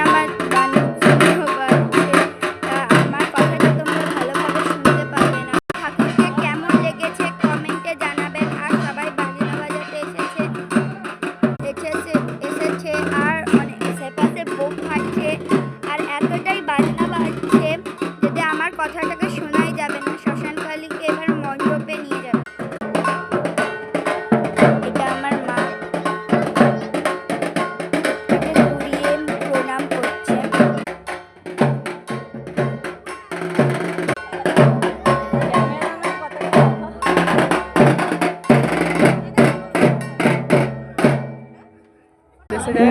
আমার গান বাজছে, আমার কথাটা তোমরা ভালোভাবে শুনতে পাবে না। ঠাকুরকে কেমন লেগেছে কমেন্টে জানাবেন। আর সবাই বাজনা বাজাতে এসেছে আর অনেক সেপাশে বোম ফাটছে আর এতটাই বাজনা বাজছে যদি আমার কথাটাকে শোনাই যাবে না। শ্মশানকালীকে এবার মণ্ডপে নিয়ে যাবে। এটা আমার মা, তাকে ঘুরিয়ে প্রণাম করছে।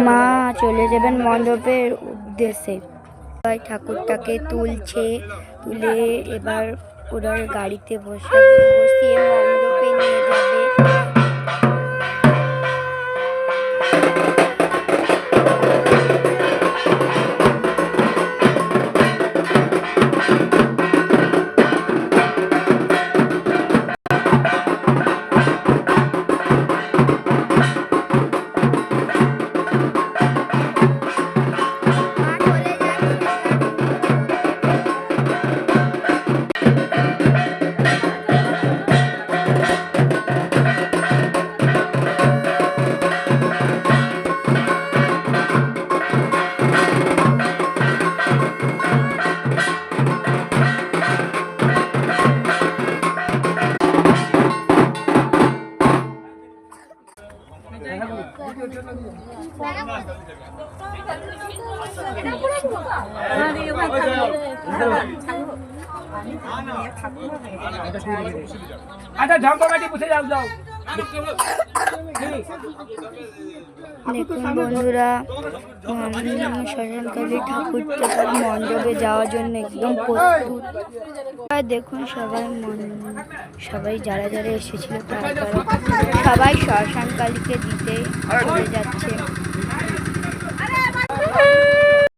মা চলে যাবেন মণ্ডপের উদ্দেশ্যে। সবাই ঠাকুরটাকে তুলে এবার ওরা গাড়িতে বসিয়ে মণ্ডপে নিয়ে যাবে। আচ্ছা ঝম্পাবাটি পুষে যাও যাও। দেখুন বন্ধুরা, শ্মশানকালী ঠাকুর মণ্ডপে যাওয়ার জন্য একদম প্রস্তুত। দেখুন সবাই যারা যারা এসেছিল তারা সবাই শ্মশানকালীকে দিতে চলে যাচ্ছে।